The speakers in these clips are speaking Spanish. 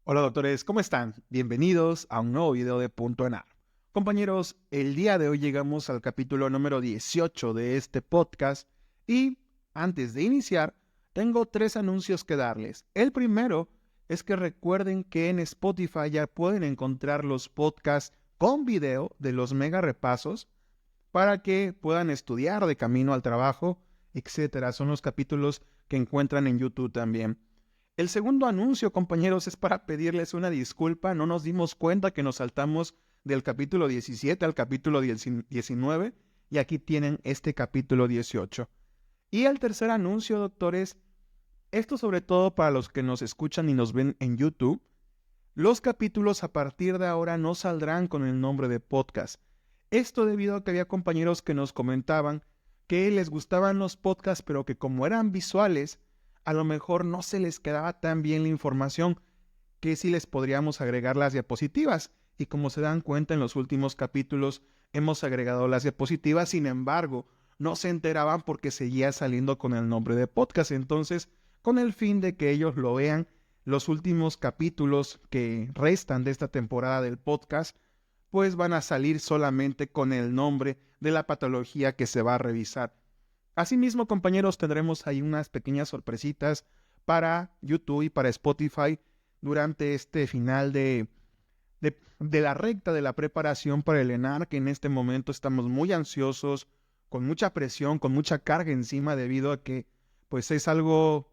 Hola doctores, ¿cómo están? Bienvenidos a un nuevo video de Punto en A. Compañeros, el día de hoy llegamos al capítulo número 18 de este podcast y antes de iniciar, tengo 3 anuncios que darles. El primero es que recuerden que en Spotify ya pueden encontrar los podcasts con video de los mega repasos para que puedan estudiar de camino al trabajo, etcétera. Son los capítulos que encuentran en YouTube también. El segundo anuncio, compañeros, es para pedirles una disculpa. No nos dimos cuenta que nos saltamos del capítulo 17 al capítulo 19 y aquí tienen este capítulo 18. Y el tercer anuncio, doctores, esto sobre todo para los que nos escuchan y nos ven en YouTube, los capítulos a partir de ahora no saldrán con el nombre de podcast. Esto debido a que había compañeros que nos comentaban que les gustaban los podcasts, pero que como eran visuales, a lo mejor no se les quedaba tan bien la información, que sí les podríamos agregar las diapositivas. Y como se dan cuenta en los últimos capítulos, hemos agregado las diapositivas, sin embargo, no se enteraban porque seguía saliendo con el nombre de podcast. Entonces, con el fin de que ellos lo vean, los últimos capítulos que restan de esta temporada del podcast, pues van a salir solamente con el nombre de la patología que se va a revisar. Asimismo, compañeros, tendremos ahí unas pequeñas sorpresitas para YouTube y para Spotify durante este final de la recta de la preparación para el ENAR, que en este momento estamos muy ansiosos, con mucha presión, con mucha carga encima, debido a que pues es algo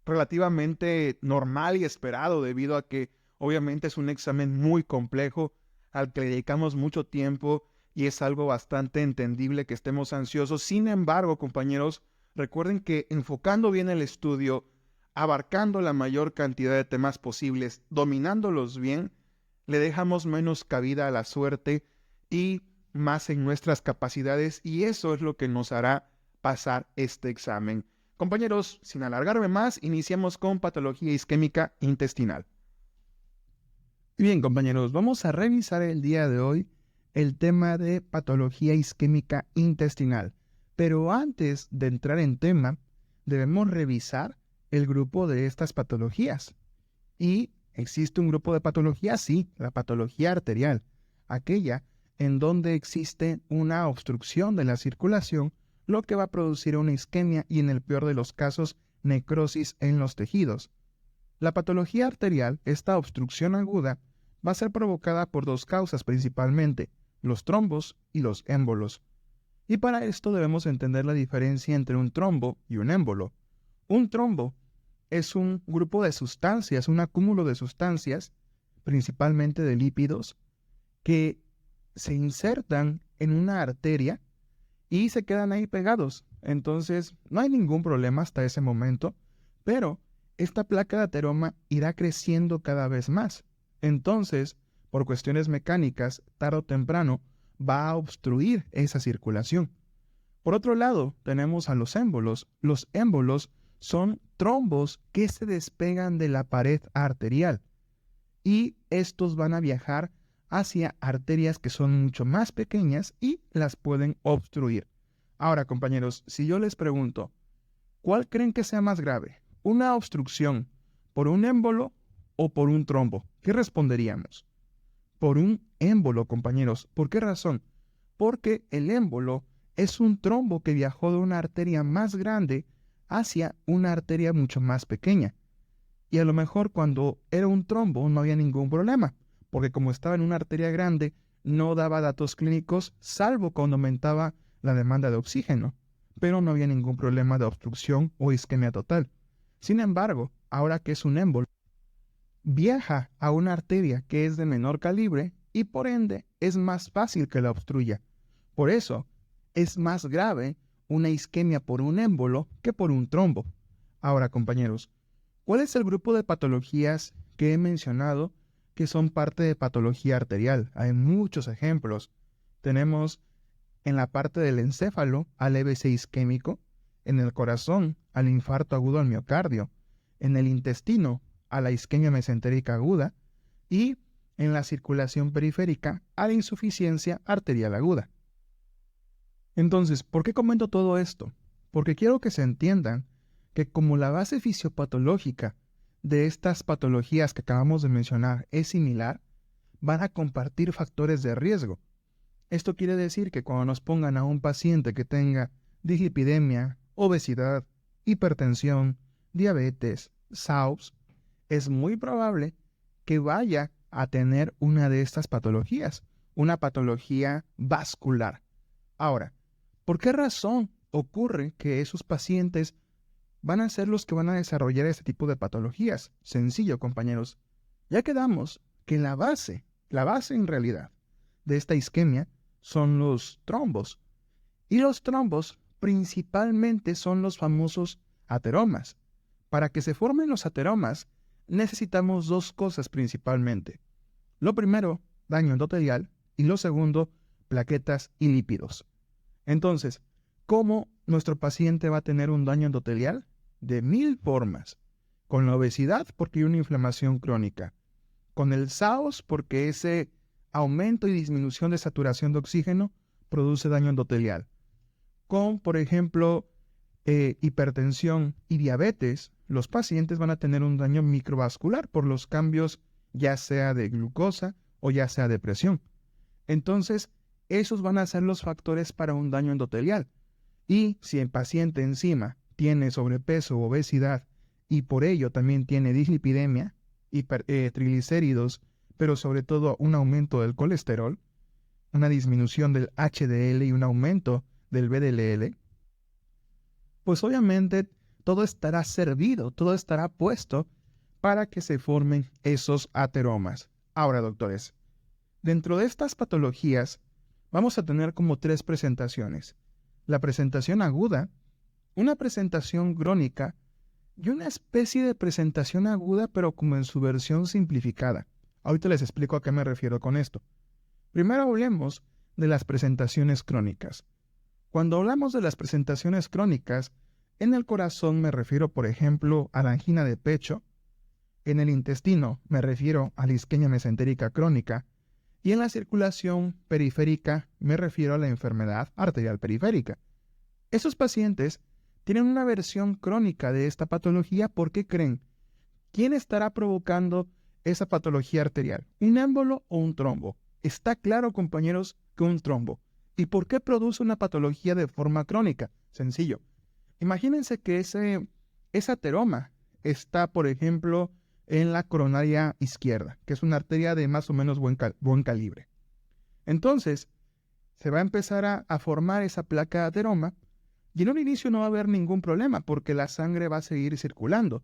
relativamente normal y esperado, debido a que obviamente es un examen muy complejo al que le dedicamos mucho tiempo y es algo bastante entendible que estemos ansiosos. Sin embargo, compañeros, recuerden que enfocando bien el estudio, abarcando la mayor cantidad de temas posibles, dominándolos bien, le dejamos menos cabida a la suerte y más en nuestras capacidades, y eso es lo que nos hará pasar este examen. Compañeros, sin alargarme más, iniciamos con patología isquémica intestinal. Bien, compañeros, vamos a revisar el día de hoy el tema de patología isquémica intestinal. Pero antes de entrar en tema, debemos revisar el grupo de estas patologías. Y existe un grupo de patologías, sí, la patología arterial, aquella en donde existe una obstrucción de la circulación, lo que va a producir una isquemia y en el peor de los casos, necrosis en los tejidos. La patología arterial, esta obstrucción aguda, va a ser provocada por dos causas principalmente, los trombos y los émbolos. Y para esto debemos entender la diferencia entre un trombo y un émbolo. Un trombo es un grupo de sustancias, un acúmulo de sustancias, principalmente de lípidos, que se insertan en una arteria y se quedan ahí pegados. Entonces, no hay ningún problema hasta ese momento, pero esta placa de ateroma irá creciendo cada vez más. Entonces, por cuestiones mecánicas, tarde o temprano, va a obstruir esa circulación. Por otro lado, tenemos a los émbolos. Los émbolos son trombos que se despegan de la pared arterial y estos van a viajar hacia arterias que son mucho más pequeñas y las pueden obstruir. Ahora, compañeros, si yo les pregunto, ¿cuál creen que sea más grave? ¿Una obstrucción por un émbolo o por un trombo? ¿Qué responderíamos? Por un émbolo, compañeros. ¿Por qué razón? Porque el émbolo es un trombo que viajó de una arteria más grande hacia una arteria mucho más pequeña. Y a lo mejor cuando era un trombo no había ningún problema, porque como estaba en una arteria grande, no daba datos clínicos, salvo cuando aumentaba la demanda de oxígeno, pero no había ningún problema de obstrucción o isquemia total. Sin embargo, ahora que es un émbolo, viaja a una arteria que es de menor calibre y por ende es más fácil que la obstruya. Por eso, es más grave una isquemia por un émbolo que por un trombo. Ahora, compañeros, ¿cuál es el grupo de patologías que he mencionado que son parte de patología arterial? Hay muchos ejemplos. Tenemos en la parte del encéfalo al EBC isquémico, en el corazón al infarto agudo al miocardio, en el intestino a la isquemia mesentérica aguda y en la circulación periférica a la insuficiencia arterial aguda. Entonces, ¿por qué comento todo esto? Porque quiero que se entiendan que como la base fisiopatológica de estas patologías que acabamos de mencionar es similar, van a compartir factores de riesgo. Esto quiere decir que cuando nos pongan a un paciente que tenga dislipidemia, obesidad, hipertensión, diabetes, SAUS, es muy probable que vaya a tener una de estas patologías, una patología vascular. Ahora, ¿por qué razón ocurre que esos pacientes van a ser los que van a desarrollar este tipo de patologías? Sencillo, compañeros. Ya quedamos que la base en realidad de esta isquemia son los trombos. Y los trombos principalmente son los famosos ateromas. Para que se formen los ateromas, necesitamos dos cosas principalmente. Lo primero, daño endotelial, y lo segundo, plaquetas y lípidos. Entonces, ¿cómo nuestro paciente va a tener un daño endotelial? De 1000 formas. Con la obesidad, porque hay una inflamación crónica. Con el SAOS, porque ese aumento y disminución de saturación de oxígeno produce daño endotelial. Con, por ejemplo, hipertensión y diabetes, los pacientes van a tener un daño microvascular por los cambios ya sea de glucosa o ya sea de presión. Entonces, esos van a ser los factores para un daño endotelial. Y si el paciente encima tiene sobrepeso o obesidad y por ello también tiene dislipidemia, triglicéridos, pero sobre todo un aumento del colesterol, una disminución del HDL y un aumento del VDL, pues obviamente todo estará servido, todo estará puesto para que se formen esos ateromas. Ahora, doctores, dentro de estas patologías vamos a tener como 3 presentaciones. La presentación aguda, una presentación crónica y una especie de presentación aguda pero como en su versión simplificada. Ahorita les explico a qué me refiero con esto. Primero hablemos de las presentaciones crónicas. Cuando hablamos de las presentaciones crónicas, en el corazón me refiero, por ejemplo, a la angina de pecho, en el intestino me refiero a la isquemia mesentérica crónica, y en la circulación periférica me refiero a la enfermedad arterial periférica. Esos pacientes tienen una versión crónica de esta patología porque creen. ¿Quién estará provocando esa patología arterial? ¿Un émbolo o un trombo? Está claro, compañeros, que un trombo. ¿Y por qué produce una patología de forma crónica? Sencillo. Imagínense que ese ateroma está, por ejemplo, en la coronaria izquierda, que es una arteria de más o menos buen calibre. Entonces, se va a empezar a formar esa placa de ateroma y en un inicio no va a haber ningún problema porque la sangre va a seguir circulando.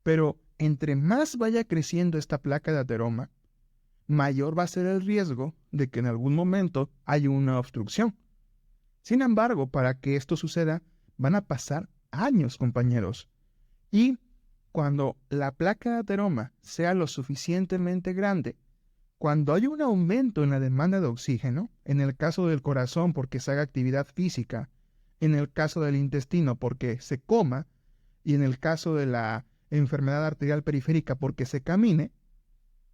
Pero entre más vaya creciendo esta placa de ateroma, mayor va a ser el riesgo de que en algún momento haya una obstrucción. Sin embargo, para que esto suceda, van a pasar años, compañeros. Y cuando la placa de ateroma sea lo suficientemente grande, cuando hay un aumento en la demanda de oxígeno, en el caso del corazón porque se haga actividad física, en el caso del intestino porque se coma, y en el caso de la enfermedad arterial periférica porque se camine,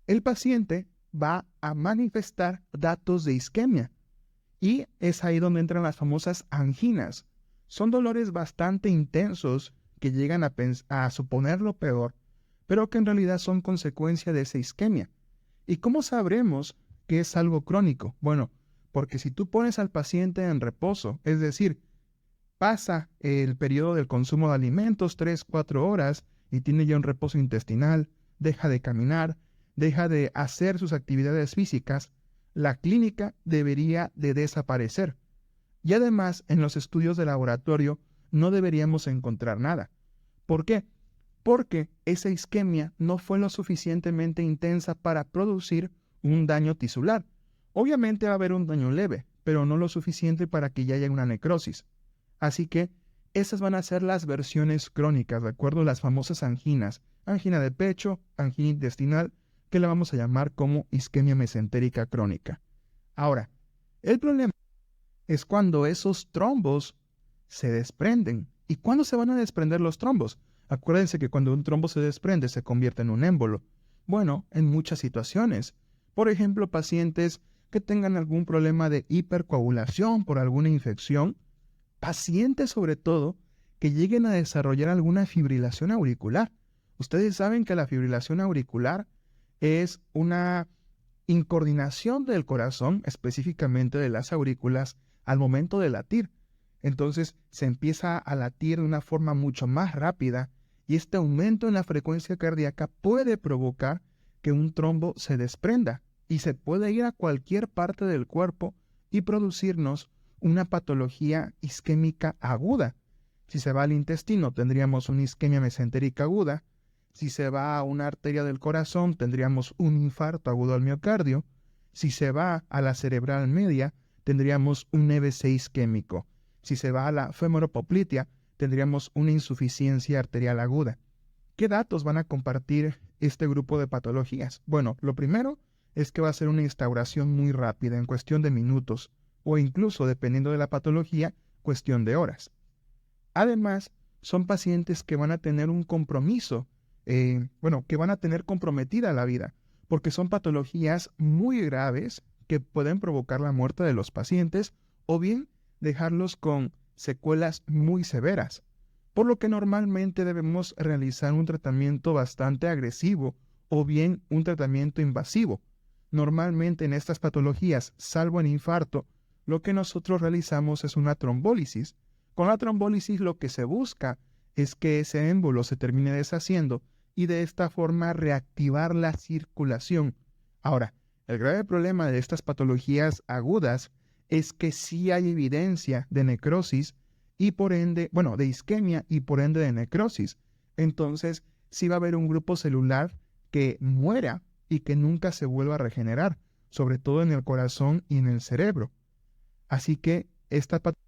el paciente va a manifestar datos de isquemia. Y es ahí donde entran las famosas anginas. Son dolores bastante intensos que llegan a suponer lo peor, pero que en realidad son consecuencia de esa isquemia. ¿Y cómo sabremos que es algo crónico? Bueno, porque si tú pones al paciente en reposo, es decir, pasa el periodo del consumo de alimentos, 3-4 horas, y tiene ya un reposo intestinal, deja de caminar, deja de hacer sus actividades físicas, la clínica debería de desaparecer. Y además, en los estudios de laboratorio no deberíamos encontrar nada. ¿Por qué? Porque esa isquemia no fue lo suficientemente intensa para producir un daño tisular. Obviamente va a haber un daño leve, pero no lo suficiente para que ya haya una necrosis. Así que esas van a ser las versiones crónicas, ¿de acuerdo? Las famosas anginas. Angina de pecho, angina intestinal, que la vamos a llamar como isquemia mesentérica crónica. Ahora, el problema es cuando esos trombos se desprenden. ¿Y cuándo se van a desprender los trombos? Acuérdense que cuando un trombo se desprende se convierte en un émbolo. Bueno, en muchas situaciones. Por ejemplo, pacientes que tengan algún problema de hipercoagulación por alguna infección, pacientes sobre todo que lleguen a desarrollar alguna fibrilación auricular Ustedes saben que la fibrilación auricular es una incoordinación del corazón, específicamente de las aurículas, al momento de latir. Entonces se empieza a latir de una forma mucho más rápida y este aumento en la frecuencia cardíaca puede provocar que un trombo se desprenda y se puede ir a cualquier parte del cuerpo y producirnos una patología isquémica aguda. Si se va al intestino, tendríamos una isquemia mesentérica aguda. Si se va a una arteria del corazón, tendríamos un infarto agudo al miocardio. Si se va a la cerebral media, tendríamos un EBC isquémico. Si se va a la femoropoplitea, tendríamos una insuficiencia arterial aguda. ¿Qué datos van a compartir este grupo de patologías? Bueno, lo primero es que va a ser una instauración muy rápida, en cuestión de minutos, o incluso, dependiendo de la patología, cuestión de horas. Además, son pacientes que van a tener un compromiso, que van a tener comprometida la vida, porque son patologías muy graves que pueden provocar la muerte de los pacientes o bien dejarlos con secuelas muy severas, por lo que normalmente debemos realizar un tratamiento bastante agresivo o bien un tratamiento invasivo. Normalmente en estas patologías, salvo en infarto, lo que nosotros realizamos es una trombólisis. Con la trombólisis lo que se busca es que ese émbolo se termine deshaciendo y de esta forma reactivar la circulación. Ahora, el grave problema de estas patologías agudas es que sí hay evidencia de necrosis y por ende, de isquemia y por ende de necrosis. Entonces, sí va a haber un grupo celular que muera y que nunca se vuelva a regenerar, sobre todo en el corazón y en el cerebro. Así que esta patología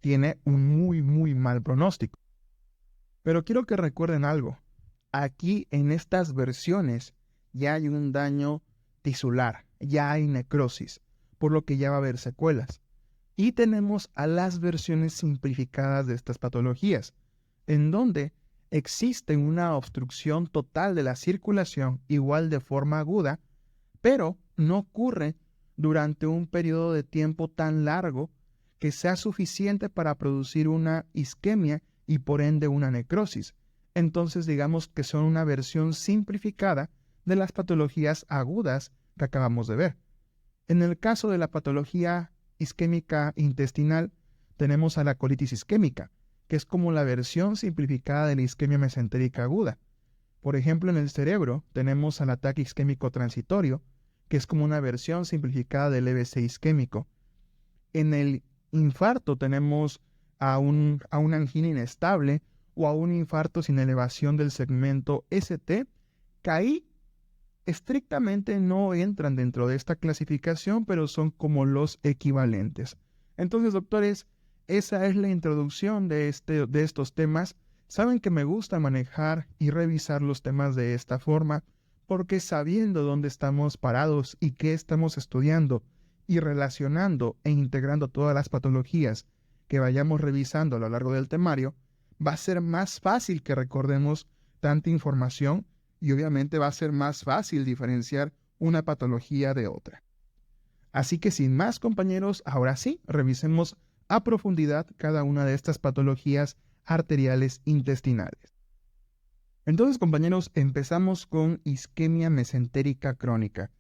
tiene un muy, muy mal pronóstico. Pero quiero que recuerden algo. Aquí en estas versiones ya hay un daño tisular, ya hay necrosis, por lo que ya va a haber secuelas. Y tenemos a las versiones simplificadas de estas patologías, en donde existe una obstrucción total de la circulación, igual de forma aguda, pero no ocurre durante un periodo de tiempo tan largo que sea suficiente para producir una isquemia y por ende una necrosis. Entonces digamos que son una versión simplificada de las patologías agudas que acabamos de ver. En el caso de la patología isquémica intestinal, tenemos a la colitis isquémica, que es como la versión simplificada de la isquemia mesentérica aguda. Por ejemplo, en el cerebro tenemos al ataque isquémico transitorio, que es como una versión simplificada del EBC isquémico. En el infarto tenemos a una angina inestable o a un infarto sin elevación del segmento ST, que ahí estrictamente no entran dentro de esta clasificación, pero son como los equivalentes. Entonces, doctores, esa es la introducción de estos temas. Saben que me gusta manejar y revisar los temas de esta forma, porque sabiendo dónde estamos parados y qué estamos estudiando, y relacionando e integrando todas las patologías que vayamos revisando a lo largo del temario, va a ser más fácil que recordemos tanta información y obviamente va a ser más fácil diferenciar una patología de otra. Así que sin más, compañeros, ahora sí, revisemos a profundidad cada una de estas patologías arteriales intestinales. Entonces, compañeros, empezamos con isquemia mesentérica crónica.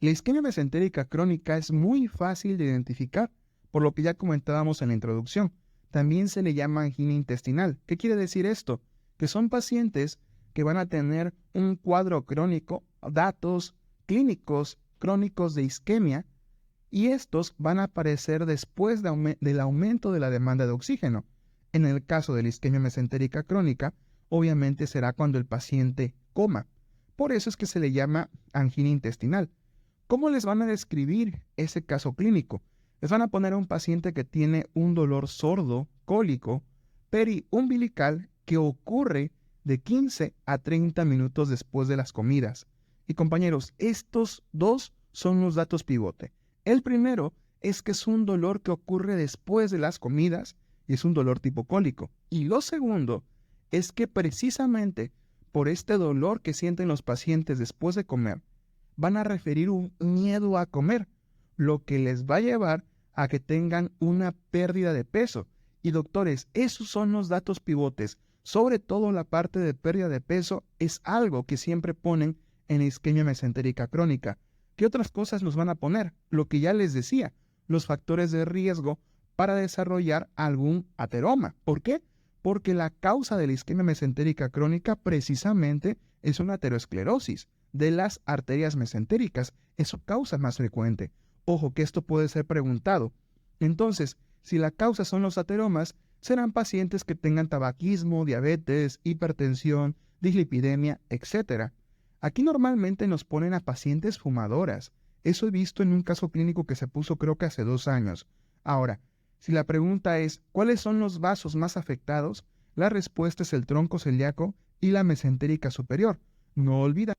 La isquemia mesentérica crónica es muy fácil de identificar, por lo que ya comentábamos en la introducción. También se le llama angina intestinal. ¿Qué quiere decir esto? Que son pacientes que van a tener un cuadro crónico, datos clínicos crónicos de isquemia, y estos van a aparecer después del aumento de la demanda de oxígeno. En el caso de la isquemia mesentérica crónica, obviamente será cuando el paciente coma. Por eso es que se le llama angina intestinal. ¿Cómo les van a describir ese caso clínico? Les van a poner a un paciente que tiene un dolor sordo, cólico, periumbilical, que ocurre de 15 a 30 minutos después de las comidas. Y compañeros, estos dos son los datos pivote. El primero es que es un dolor que ocurre después de las comidas y es un dolor tipo cólico. Y lo segundo es que precisamente por este dolor que sienten los pacientes después de comer, van a referir un miedo a comer, lo que les va a llevar a que tengan una pérdida de peso. Y doctores, esos son los datos pivotes. sobre todo la parte de pérdida de peso, es algo que siempre ponen en isquemia mesentérica crónica. ¿Qué otras cosas nos van a poner? Lo que ya les decía, los factores de riesgo para desarrollar algún ateroma. ¿Por qué? Porque la causa de la isquemia mesentérica crónica precisamente es una aterosclerosis de las arterias mesentéricas. Es su causa más frecuente. Ojo que esto puede ser preguntado. Entonces, si la causa son los ateromas, serán pacientes que tengan tabaquismo, diabetes, hipertensión, dislipidemia, etc. Aquí normalmente nos ponen a pacientes fumadoras. Eso he visto en un caso clínico que se puso creo que hace 2 años. Ahora, si la pregunta es, ¿cuáles son los vasos más afectados? La respuesta es el tronco celíaco y la mesentérica superior. No olviden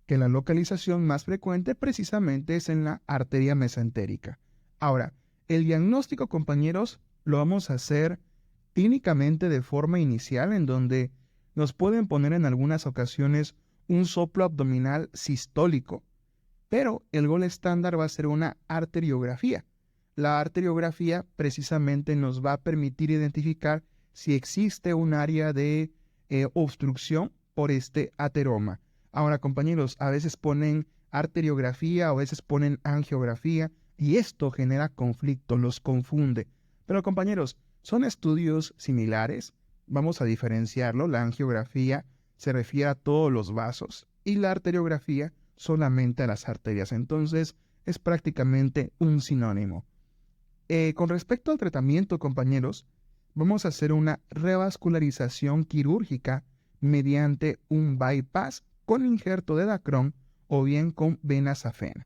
que la localización más frecuente precisamente es en la arteria mesentérica. Ahora, el diagnóstico, compañeros, lo vamos a hacer clínicamente de forma inicial, en donde nos pueden poner en algunas ocasiones un soplo abdominal sistólico, pero el gol estándar va a ser una arteriografía. La arteriografía precisamente nos va a permitir identificar si existe un área de obstrucción por este ateroma. Ahora, compañeros, a veces ponen arteriografía, a veces ponen angiografía, y esto genera conflicto, los confunde. Pero, compañeros, son estudios similares. Vamos a diferenciarlo. La angiografía se refiere a todos los vasos y la arteriografía solamente a las arterias. Entonces, es prácticamente un sinónimo. Con respecto al tratamiento, compañeros, vamos a hacer una revascularización quirúrgica mediante un bypass con injerto de Dacron o bien con venasafena.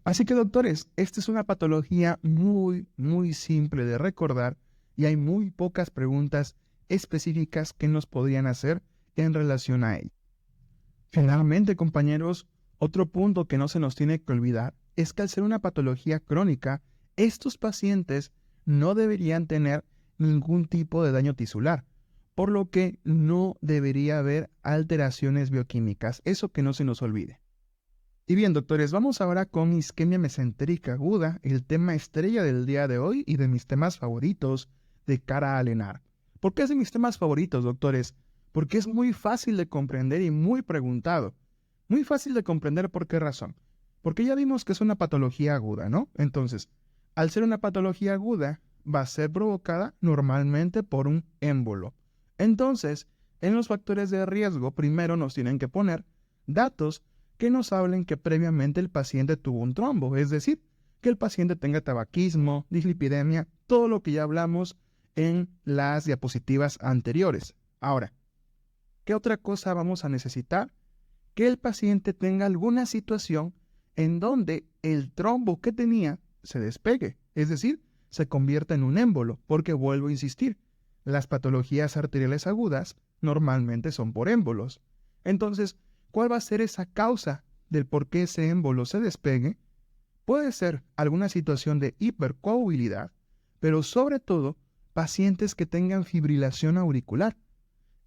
Así que, doctores, esta es una patología muy simple de recordar y hay muy pocas preguntas específicas que nos podrían hacer en relación a ella. Finalmente, compañeros, otro punto que no se nos tiene que olvidar es que al ser una patología crónica, estos pacientes no deberían tener ningún tipo de daño tisular, por lo que no debería haber alteraciones bioquímicas, eso que no se nos olvide. Y bien, doctores, vamos ahora con isquemia mesentérica aguda, el tema estrella del día de hoy y de mis temas favoritos de cara a ENAR. ¿Por qué es de mis temas favoritos, doctores? Porque es muy fácil de comprender y muy preguntado. Muy fácil de comprender, ¿por qué razón? Porque ya vimos que es una patología aguda, ¿no? Entonces, al ser una patología aguda, va a ser provocada normalmente por un émbolo. Entonces, en los factores de riesgo, primero nos tienen que poner datos que nos hablen que previamente el paciente tuvo un trombo, es decir, que el paciente tenga tabaquismo, dislipidemia, todo lo que ya hablamos en las diapositivas anteriores. Ahora, ¿qué otra cosa vamos a necesitar? Que el paciente tenga alguna situación en donde el trombo que tenía se despegue, es decir, se convierta en un émbolo, porque vuelvo a insistir, las patologías arteriales agudas normalmente son por émbolos. Entonces, ¿cuál va a ser esa causa del por qué ese émbolo se despegue? Puede ser alguna situación de hipercoagulabilidad, pero sobre todo pacientes que tengan fibrilación auricular.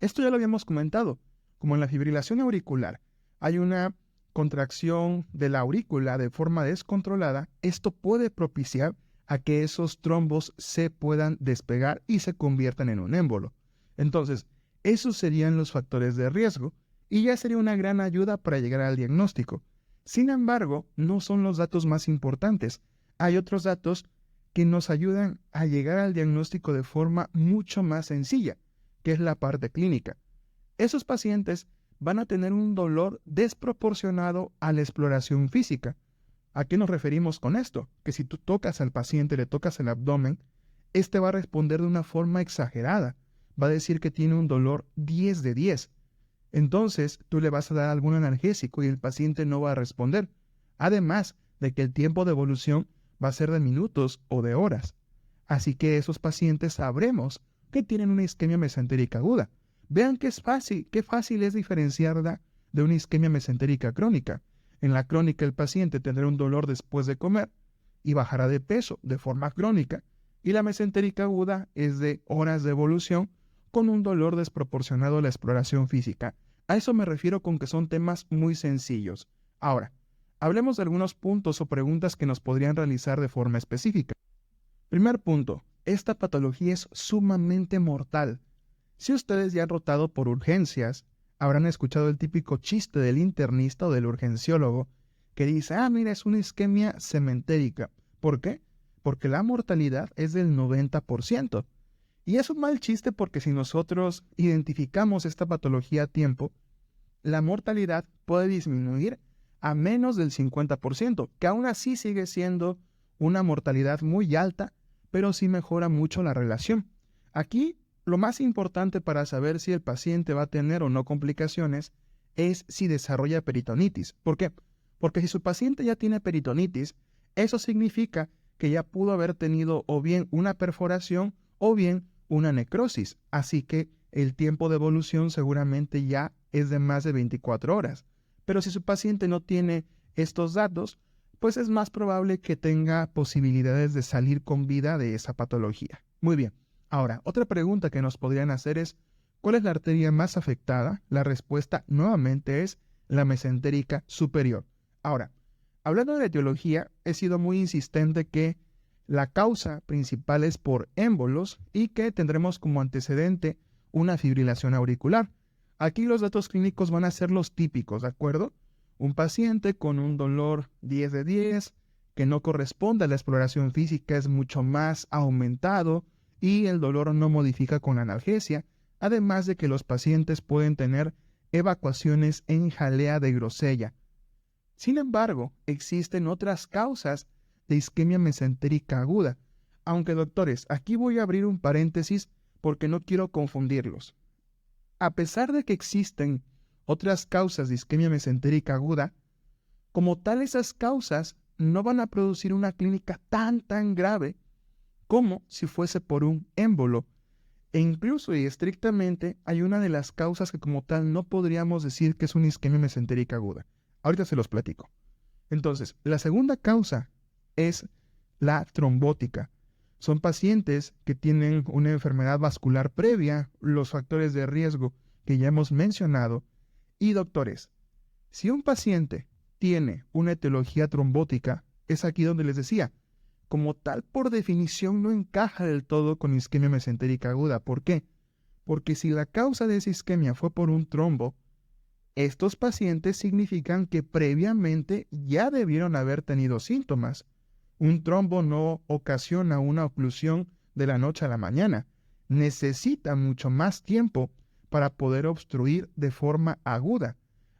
Esto ya lo habíamos comentado. Como en la fibrilación auricular hay una contracción de la aurícula de forma descontrolada, esto puede propiciar a que esos trombos se puedan despegar y se conviertan en un émbolo. Entonces, esos serían los factores de riesgo y ya sería una gran ayuda para llegar al diagnóstico. Sin embargo, no son los datos más importantes. Hay otros datos que nos ayudan a llegar al diagnóstico de forma mucho más sencilla, que es la parte clínica. Esos pacientes van a tener un dolor desproporcionado a la exploración física. ¿A qué nos referimos con esto? Que si tú tocas al paciente, le tocas el abdomen, este va a responder de una forma exagerada. Va a decir que tiene un dolor 10 de 10. Entonces, tú le vas a dar algún analgésico y el paciente no va a responder. Además de que el tiempo de evolución va a ser de minutos o de horas. Así que esos pacientes sabremos que tienen una isquemia mesentérica aguda. Vean qué fácil es diferenciarla de una isquemia mesentérica crónica. En la crónica el paciente tendrá un dolor después de comer y bajará de peso de forma crónica. Y la mesentérica aguda es de horas de evolución con un dolor desproporcionado a la exploración física. A eso me refiero con que son temas muy sencillos. Ahora, hablemos de algunos puntos o preguntas que nos podrían realizar de forma específica. Primer punto, esta patología es sumamente mortal. Si ustedes ya han rotado por urgencias, habrán escuchado el típico chiste del internista o del urgenciólogo que dice, mira, es una isquemia cementérica. ¿Por qué? Porque la mortalidad es del 90%. Y es un mal chiste porque si nosotros identificamos esta patología a tiempo, la mortalidad puede disminuir a menos del 50%, que aún así sigue siendo una mortalidad muy alta, pero sí mejora mucho la relación. Aquí, lo más importante para saber si el paciente va a tener o no complicaciones es si desarrolla peritonitis. ¿Por qué? Porque si su paciente ya tiene peritonitis, eso significa que ya pudo haber tenido o bien una perforación o bien una necrosis. Así que el tiempo de evolución seguramente ya es de más de 24 horas. Pero si su paciente no tiene estos datos, pues es más probable que tenga posibilidades de salir con vida de esa patología. Muy bien. Ahora, otra pregunta que nos podrían hacer es, ¿cuál es la arteria más afectada? La respuesta nuevamente es la mesentérica superior. Ahora, hablando de la etiología, he sido muy insistente que la causa principal es por émbolos y que tendremos como antecedente una fibrilación auricular. Aquí los datos clínicos van a ser los típicos, ¿de acuerdo? Un paciente con un dolor 10 de 10, que no corresponde a la exploración física, es mucho más aumentado y el dolor no modifica con analgesia, además de que los pacientes pueden tener evacuaciones en jalea de grosella. Sin embargo, existen otras causas de isquemia mesentérica aguda. Aunque doctores, aquí voy a abrir un paréntesis porque no quiero confundirlos. A pesar de que existen otras causas de isquemia mesentérica aguda, como tal esas causas no van a producir una clínica tan grave como si fuese por un émbolo. E incluso y estrictamente hay una de las causas que como tal no podríamos decir que es una isquemia mesentérica aguda. Ahorita se los platico. Entonces, la segunda causa es la trombótica. Son pacientes que tienen una enfermedad vascular previa, los factores de riesgo que ya hemos mencionado. Y doctores, si un paciente tiene una etiología trombótica, es aquí donde les decía, como tal por definición no encaja del todo con isquemia mesentérica aguda. ¿Por qué? Porque si la causa de esa isquemia fue por un trombo, estos pacientes significan que previamente ya debieron haber tenido síntomas. Un trombo no ocasiona una oclusión de la noche a la mañana. Necesita mucho más tiempo para poder obstruir de forma aguda.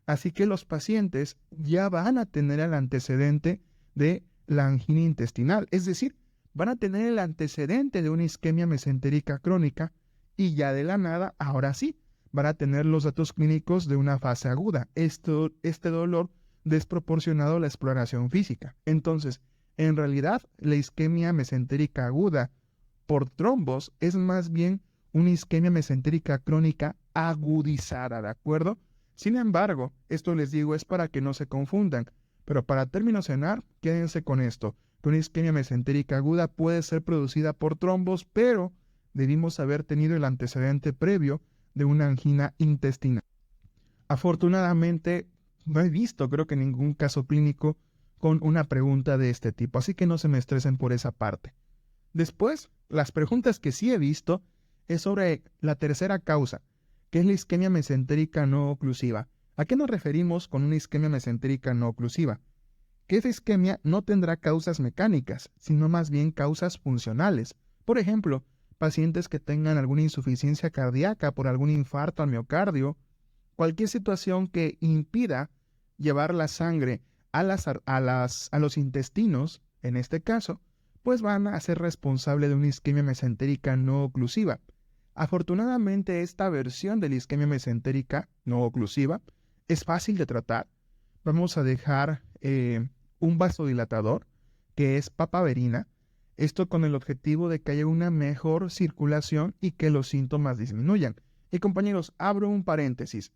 Así que los pacientes ya van a tener el antecedente de la angina intestinal, es decir, van a tener el antecedente de una isquemia mesentérica crónica y ya de la nada, ahora sí, van a tener los datos clínicos de una fase aguda. Este dolor desproporcionado a la exploración física. Entonces, en realidad, la isquemia mesentérica aguda por trombos es más bien una isquemia mesentérica crónica agudizada, ¿de acuerdo? Sin embargo, esto les digo es para que no se confundan, pero para términos cenar, quédense con esto, que una isquemia mesentérica aguda puede ser producida por trombos, pero debimos haber tenido el antecedente previo de una angina intestinal. Afortunadamente, no he visto, creo que ningún caso clínico con una pregunta de este tipo, así que no se me estresen por esa parte. Después, las preguntas que sí he visto es sobre la tercera causa, que es la isquemia mesentérica no oclusiva. ¿A qué nos referimos con una isquemia mesentérica no oclusiva? Que esa isquemia no tendrá causas mecánicas, sino más bien causas funcionales. Por ejemplo, pacientes que tengan alguna insuficiencia cardíaca por algún infarto al miocardio, cualquier situación que impida llevar la sangre a los intestinos, en este caso, pues van a ser responsables de una isquemia mesentérica no oclusiva. Afortunadamente, esta versión de la isquemia mesentérica no oclusiva es fácil de tratar. Vamos a dejar un vasodilatador, que es papaverina, esto con el objetivo de que haya una mejor circulación y que los síntomas disminuyan. Y compañeros, abro un paréntesis.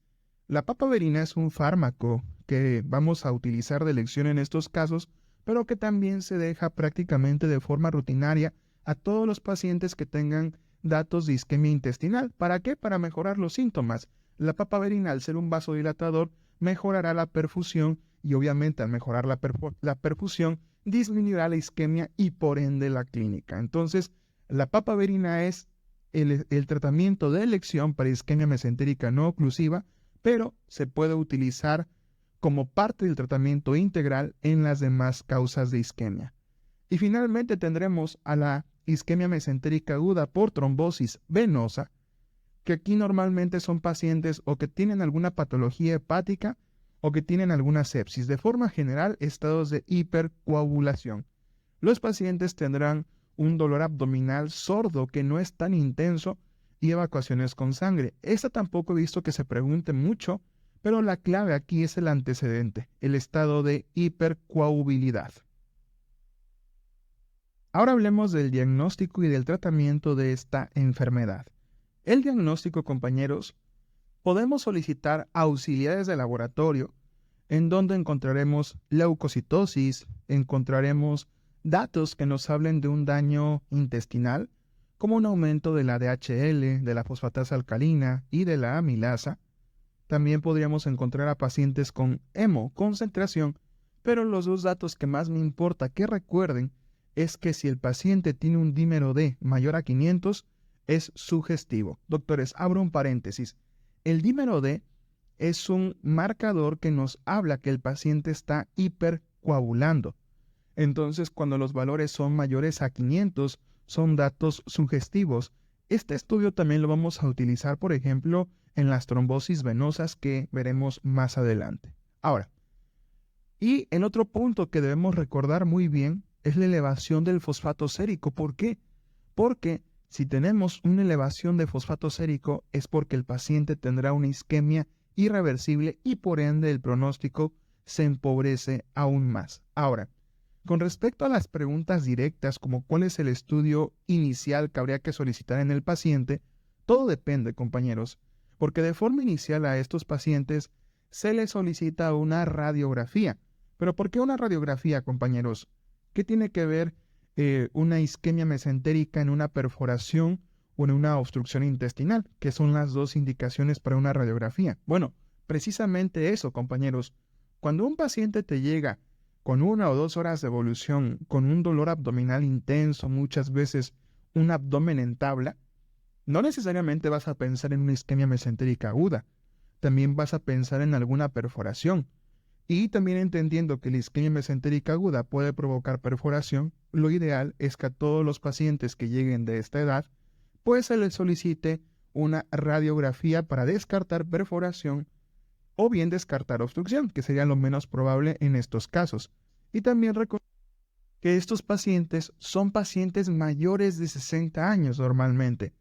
La papaverina es un fármaco que vamos a utilizar de elección en estos casos, pero que también se deja prácticamente de forma rutinaria a todos los pacientes que tengan datos de isquemia intestinal. ¿Para qué? Para mejorar los síntomas. La papaverina, al ser un vasodilatador, mejorará la perfusión y obviamente al mejorar la perfusión disminuirá la isquemia y por ende la clínica. Entonces, la papaverina es el tratamiento de elección para isquemia mesentérica no oclusiva, pero se puede utilizar como parte del tratamiento integral en las demás causas de isquemia. Y finalmente tendremos a la isquemia mesentérica aguda por trombosis venosa, que aquí normalmente son pacientes o que tienen alguna patología hepática o que tienen alguna sepsis. De forma general, estados de hipercoagulación. Los pacientes tendrán un dolor abdominal sordo que no es tan intenso y evacuaciones con sangre. Esta tampoco he visto que se pregunte mucho, pero la clave aquí es el antecedente, el estado de hipercoagulabilidad. Ahora hablemos del diagnóstico y del tratamiento de esta enfermedad. El diagnóstico, compañeros, podemos solicitar auxiliares de laboratorio en donde encontraremos leucocitosis, encontraremos datos que nos hablen de un daño intestinal, como un aumento de la DHL, de la fosfatasa alcalina y de la amilasa. También podríamos encontrar a pacientes con hemoconcentración, pero los dos datos que más me importa que recuerden es que si el paciente tiene un dímero D mayor a 500, es sugestivo. Doctores, abro un paréntesis. El dímero D es un marcador que nos habla que el paciente está hipercoagulando. Entonces, cuando los valores son mayores a 500, son datos sugestivos. Este estudio también lo vamos a utilizar, por ejemplo, en las trombosis venosas que veremos más adelante. Ahora, y el otro punto que debemos recordar muy bien es la elevación del fosfato sérico. ¿Por qué? Porque si tenemos una elevación de fosfato sérico es porque el paciente tendrá una isquemia irreversible y por ende el pronóstico se empobrece aún más. Ahora, con respecto a las preguntas directas como cuál es el estudio inicial que habría que solicitar en el paciente, todo depende, compañeros, porque de forma inicial a estos pacientes se les solicita una radiografía. ¿Pero por qué una radiografía, compañeros? ¿Qué tiene que ver una isquemia mesentérica en una perforación o en una obstrucción intestinal? ¿Qué son las dos indicaciones para una radiografía? Bueno, precisamente eso, compañeros. Cuando un paciente te llega con 1 o 2 horas de evolución, con un dolor abdominal intenso, muchas veces un abdomen en tabla, no necesariamente vas a pensar en una isquemia mesentérica aguda. También vas a pensar en alguna perforación. Y también entendiendo que la isquemia mesentérica aguda puede provocar perforación, lo ideal es que a todos los pacientes que lleguen de esta edad, pues se les solicite una radiografía para descartar perforación o bien descartar obstrucción, que sería lo menos probable en estos casos. Y también recordar que estos pacientes son pacientes mayores de 60 años normalmente.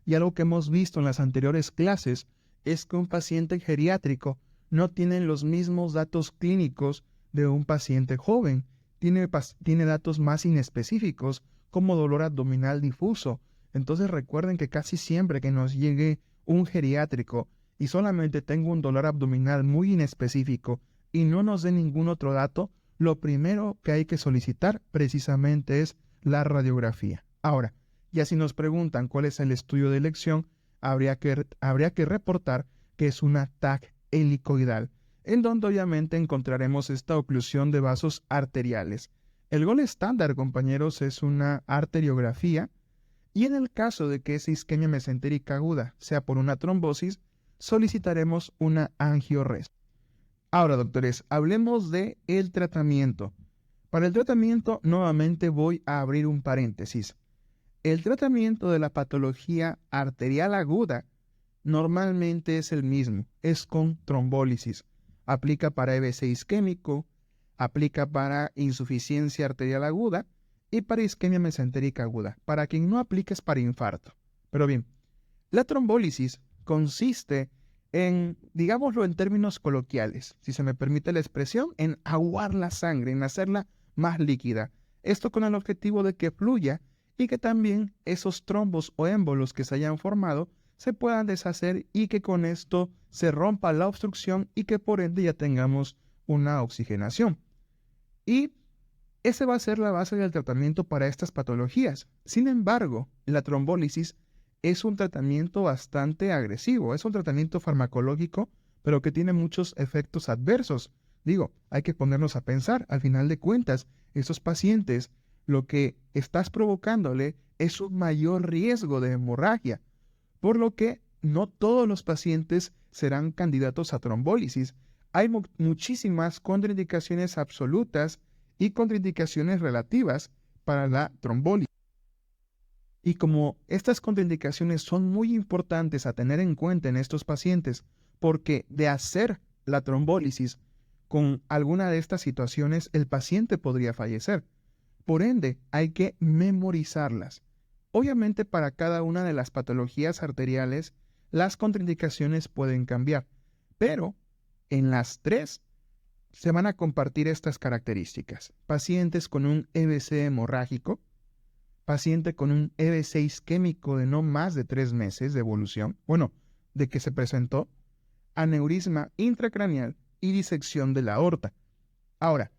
Y algo que hemos visto en las anteriores clases es que un paciente geriátrico no tiene los mismos datos clínicos de un paciente joven. Tiene datos más inespecíficos, como dolor abdominal difuso. Entonces recuerden que casi siempre que nos llegue un geriátrico y solamente tengo un dolor abdominal muy inespecífico y no nos dé ningún otro dato, lo primero que hay que solicitar precisamente es la radiografía. Ahora, ya si nos preguntan cuál es el estudio de elección, habría que reportar que es una TAC helicoidal, en donde obviamente encontraremos esta oclusión de vasos arteriales. El gol estándar, compañeros, es una arteriografía, y en el caso de que esa isquemia mesentérica aguda sea por una trombosis, solicitaremos una angioresto. Ahora, doctores, hablemos de el tratamiento. Para el tratamiento, nuevamente voy a abrir un paréntesis. El tratamiento de la patología arterial aguda normalmente es el mismo, es con trombólisis. Aplica para EBC isquémico, aplica para insuficiencia arterial aguda y para isquemia mesentérica aguda. Para quien no aplica es para infarto. Pero bien, la trombólisis consiste en, digámoslo en términos coloquiales, si se me permite la expresión, en aguar la sangre, en hacerla más líquida. Esto con el objetivo de que fluya y que también esos trombos o émbolos que se hayan formado se puedan deshacer y que con esto se rompa la obstrucción y que por ende ya tengamos una oxigenación. Y esa va a ser la base del tratamiento para estas patologías. Sin embargo, la trombólisis es un tratamiento bastante agresivo, es un tratamiento farmacológico, pero que tiene muchos efectos adversos. Digo, hay que ponernos a pensar, al final de cuentas, estos pacientes, lo que estás provocándole es un mayor riesgo de hemorragia, por lo que no todos los pacientes serán candidatos a trombólisis. Hay muchísimas contraindicaciones absolutas y contraindicaciones relativas para la trombólisis. Y como estas contraindicaciones son muy importantes a tener en cuenta en estos pacientes, porque de hacer la trombólisis con alguna de estas situaciones, el paciente podría fallecer. Por ende, hay que memorizarlas. Obviamente, para cada una de las patologías arteriales, las contraindicaciones pueden cambiar, pero en las tres se van a compartir estas características. Pacientes con un EBC hemorrágico, paciente con un EBC isquémico de no más de 3 meses de evolución, de que se presentó, aneurisma intracraneal y disección de la aorta. Ahora,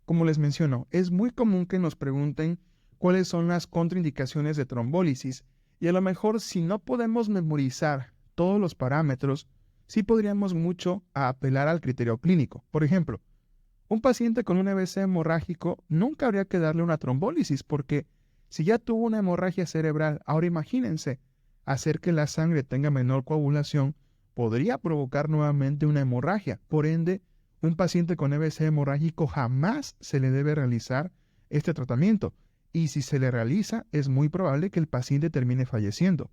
como les menciono, es muy común que nos pregunten cuáles son las contraindicaciones de trombólisis y a lo mejor si no podemos memorizar todos los parámetros, sí podríamos mucho apelar al criterio clínico. Por ejemplo, un paciente con un EBC hemorrágico nunca habría que darle una trombólisis porque si ya tuvo una hemorragia cerebral, ahora imagínense, hacer que la sangre tenga menor coagulación podría provocar nuevamente una hemorragia. Por ende, un paciente con EBC hemorrágico jamás se le debe realizar este tratamiento. Y si se le realiza, es muy probable que el paciente termine falleciendo.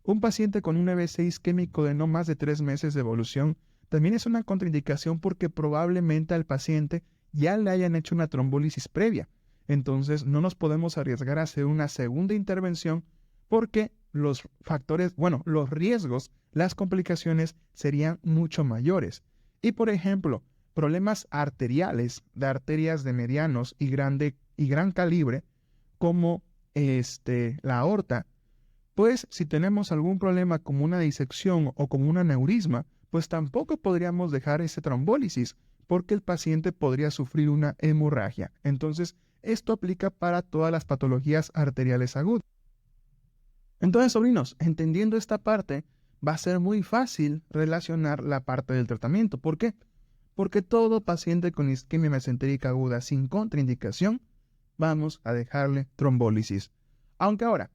Un paciente con un EBC isquémico de no más de 3 meses de evolución también es una contraindicación porque probablemente al paciente ya le hayan hecho una trombólisis previa. Entonces no nos podemos arriesgar a hacer una segunda intervención porque los factores, los riesgos, las complicaciones serían mucho mayores. Y por ejemplo, problemas arteriales de arterias de medianos y gran calibre, como la aorta, pues si tenemos algún problema como una disección o como un aneurisma, pues tampoco podríamos dejar ese trombólisis porque el paciente podría sufrir una hemorragia. Entonces, esto aplica para todas las patologías arteriales agudas. Entonces, sobrinos, entendiendo esta parte, va a ser muy fácil relacionar la parte del tratamiento. ¿Por qué? Porque todo paciente con isquemia mesentérica aguda sin contraindicación, vamos a dejarle trombólisis. Aunque ahora,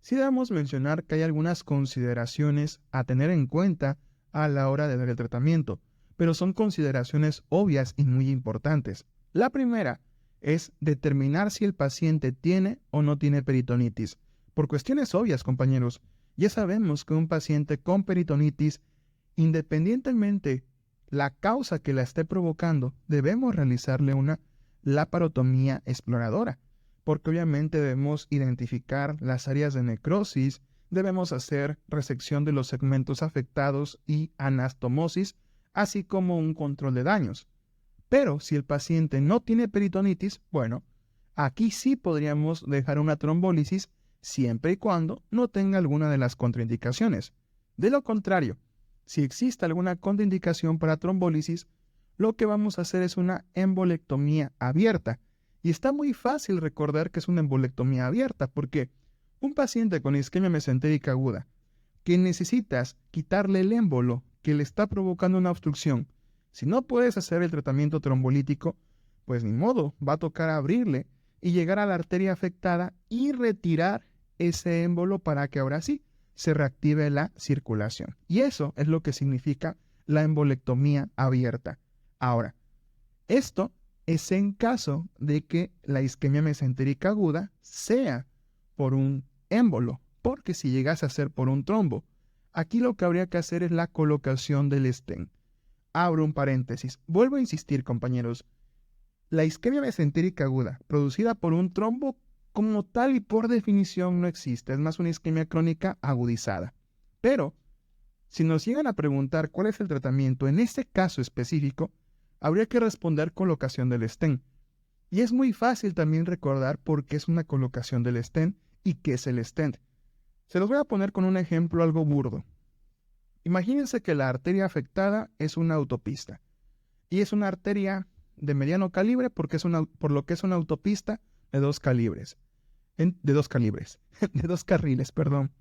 sí debemos mencionar que hay algunas consideraciones a tener en cuenta a la hora de dar el tratamiento, pero son consideraciones obvias y muy importantes. La primera es determinar si el paciente tiene o no tiene peritonitis. Por cuestiones obvias, compañeros, ya sabemos que un paciente con peritonitis, independientemente la causa que la esté provocando, debemos realizarle una laparotomía exploradora, porque obviamente debemos identificar las áreas de necrosis, debemos hacer resección de los segmentos afectados y anastomosis, así como un control de daños. Pero si el paciente no tiene peritonitis, aquí sí podríamos dejar una trombólisis siempre y cuando no tenga alguna de las contraindicaciones. De lo contrario, si existe alguna contraindicación para trombólisis, lo que vamos a hacer es una embolectomía abierta. Y está muy fácil recordar que es una embolectomía abierta porque un paciente con isquemia mesentérica aguda que necesitas quitarle el émbolo que le está provocando una obstrucción, si no puedes hacer el tratamiento trombolítico, pues ni modo, va a tocar abrirle y llegar a la arteria afectada y retirar ese émbolo para que ahora sí se reactive la circulación. Y eso es lo que significa la embolectomía abierta. Ahora, esto es en caso de que la isquemia mesentérica aguda sea por un émbolo, porque si llegase a ser por un trombo, aquí lo que habría que hacer es la colocación del stent. Abro un paréntesis. Vuelvo a insistir, compañeros. La isquemia mesentérica aguda, producida por un trombo, como tal y por definición no existe. Es más una isquemia crónica agudizada. Pero, si nos llegan a preguntar cuál es el tratamiento en este caso específico, habría que responder colocación del stent. Y es muy fácil también recordar por qué es una colocación del stent y qué es el stent. Se los voy a poner con un ejemplo algo burdo. Imagínense que la arteria afectada es una autopista. Y es una arteria de mediano calibre por lo que es una autopista de 2 calibres. De 2 carriles, perdón.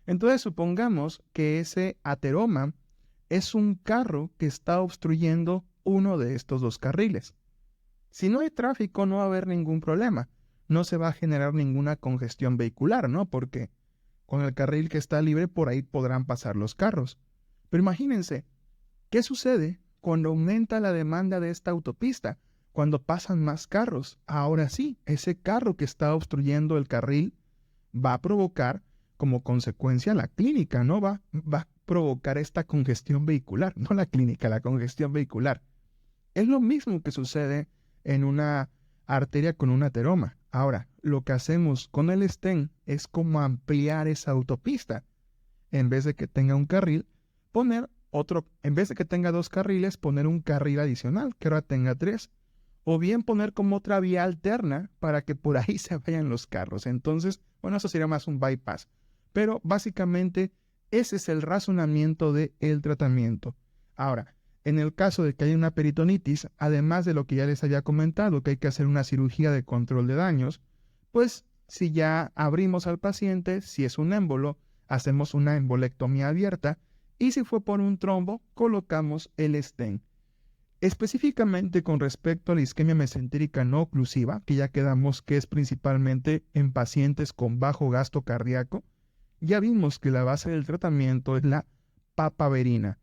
Entonces supongamos que ese ateroma es un carro que está obstruyendo uno de estos 2 carriles. Si no hay tráfico no va a haber ningún problema. no se va a generar ninguna congestión vehicular, ¿no? Porque con el carril que está libre, por ahí podrán pasar los carros. Pero imagínense, ¿qué sucede cuando aumenta la demanda de esta autopista? Cuando pasan más carros. Ahora sí, ese carro que está obstruyendo el carril va a provocar como consecuencia la clínica, ¿no? Va a provocar esta congestión vehicular, no la clínica, la congestión vehicular. Es lo mismo que sucede en una arteria con un ateroma. Ahora, lo que hacemos con el stent es como ampliar esa autopista. En vez de que tenga un carril, poner otro, en vez de que tenga 2 carriles, poner un carril adicional, que ahora tenga 3. O bien poner como otra vía alterna para que por ahí se vayan los carros. Entonces, bueno, eso sería más un bypass. Pero básicamente ese es el razonamiento del tratamiento. Ahora, en el caso de que haya una peritonitis, además de lo que ya les había comentado, que hay que hacer una cirugía de control de daños, pues si ya abrimos al paciente, si es un émbolo, hacemos una embolectomía abierta y si fue por un trombo, colocamos el stent. Específicamente con respecto a la isquemia mesentérica no oclusiva, que ya quedamos que es principalmente en pacientes con bajo gasto cardíaco, ya vimos que la base del tratamiento es la papaverina.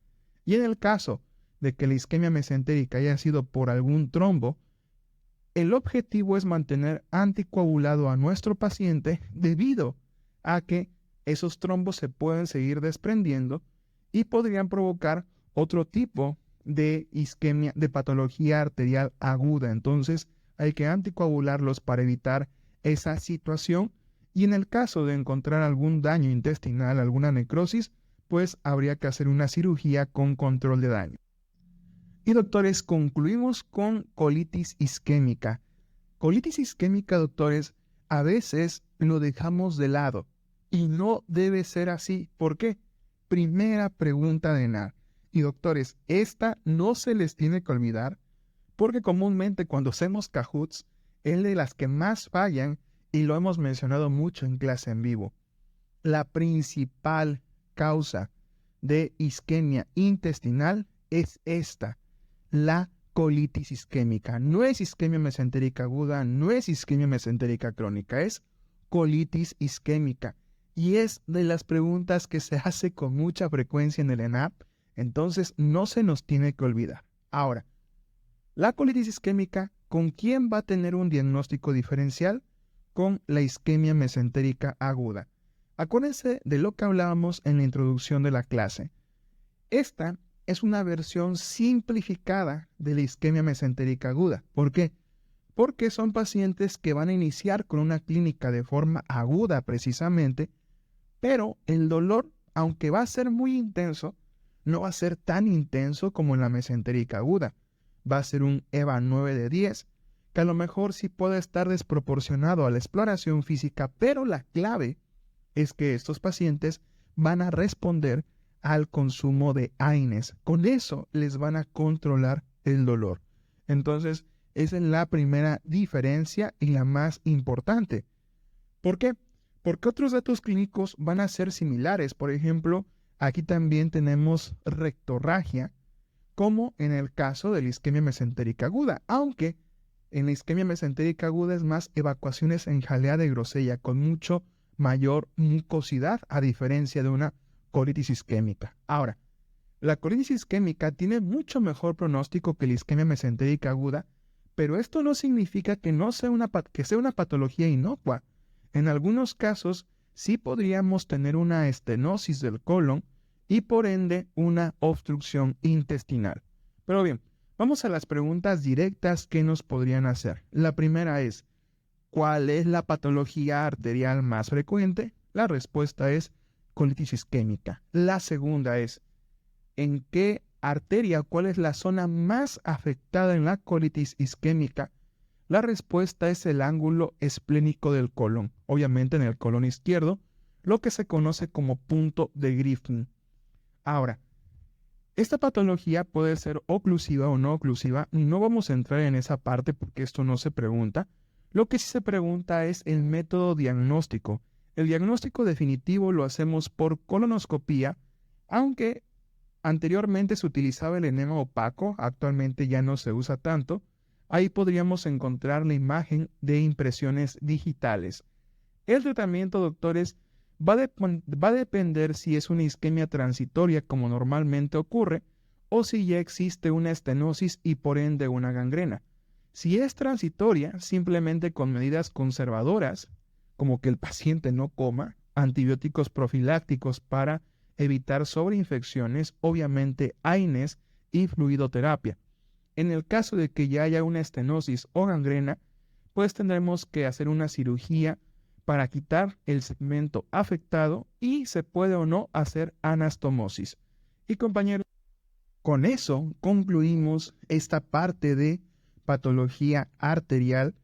Y en el caso de que la isquemia mesentérica haya sido por algún trombo, el objetivo es mantener anticoagulado a nuestro paciente debido a que esos trombos se pueden seguir desprendiendo y podrían provocar otro tipo de isquemia, de patología arterial aguda. Entonces hay que anticoagularlos para evitar esa situación y en el caso de encontrar algún daño intestinal, alguna necrosis, pues habría que hacer una cirugía con control de daño. Y doctores, concluimos con colitis isquémica. Colitis isquémica, doctores, a veces lo dejamos de lado y no debe ser así. ¿Por qué? Primera pregunta de NAR. Y doctores, esta no se les tiene que olvidar porque comúnmente cuando hacemos Cahoots es de las que más fallan y lo hemos mencionado mucho en clase en vivo. La principal causa de isquemia intestinal es esta, la colitis isquémica. No es isquemia mesentérica aguda, no es isquemia mesentérica crónica, es colitis isquémica. Y es de las preguntas que se hace con mucha frecuencia en el ENAP, entonces no se nos tiene que olvidar. Ahora, la colitis isquémica, ¿con quién va a tener un diagnóstico diferencial? Con la isquemia mesentérica aguda. Acuérdense de lo que hablábamos en la introducción de la clase. Esta es una versión simplificada de la isquemia mesentérica aguda. ¿Por qué? Porque son pacientes que van a iniciar con una clínica de forma aguda precisamente, pero el dolor, aunque va a ser muy intenso, no va a ser tan intenso como en la mesentérica aguda. Va a ser un EVA 9 de 10, que a lo mejor sí puede estar desproporcionado a la exploración física, pero la clave es que estos pacientes van a responder al consumo de AINES. Con eso les van a controlar el dolor. Entonces, esa es la primera diferencia y la más importante. ¿Por qué? Porque otros datos clínicos van a ser similares. Por ejemplo, aquí también tenemos rectorragia, como en el caso de la isquemia mesentérica aguda, aunque en la isquemia mesentérica aguda es más evacuaciones en jalea de Grosella con mucho mayor mucosidad a diferencia de una colitis isquémica. Ahora, la colitis isquémica tiene mucho mejor pronóstico que la isquemia mesentérica aguda, pero esto no significa que sea una patología inocua. En algunos casos sí podríamos tener una estenosis del colon y por ende una obstrucción intestinal. Pero bien, vamos a las preguntas directas que nos podrían hacer. La primera es, ¿cuál es la patología arterial más frecuente? La respuesta es colitis isquémica. La segunda es, ¿en qué arteria, cuál es la zona más afectada en la colitis isquémica? La respuesta es el ángulo esplénico del colon, obviamente en el colon izquierdo, lo que se conoce como punto de Griffin. Ahora, esta patología puede ser oclusiva o no oclusiva, no vamos a entrar en esa parte porque esto no se pregunta. Lo que sí se pregunta es el método diagnóstico. El diagnóstico definitivo lo hacemos por colonoscopía, aunque anteriormente se utilizaba el enema opaco, actualmente ya no se usa tanto. Ahí podríamos encontrar la imagen de impresiones digitales. El tratamiento, doctores, va a depender si es una isquemia transitoria como normalmente ocurre o si ya existe una estenosis y por ende una gangrena. Si es transitoria, simplemente con medidas conservadoras, como que el paciente no coma, antibióticos profilácticos para evitar sobreinfecciones, obviamente AINES y fluidoterapia. En el caso de que ya haya una estenosis o gangrena, pues tendremos que hacer una cirugía para quitar el segmento afectado y se puede o no hacer anastomosis. Y compañeros, con eso concluimos esta parte de patología arterial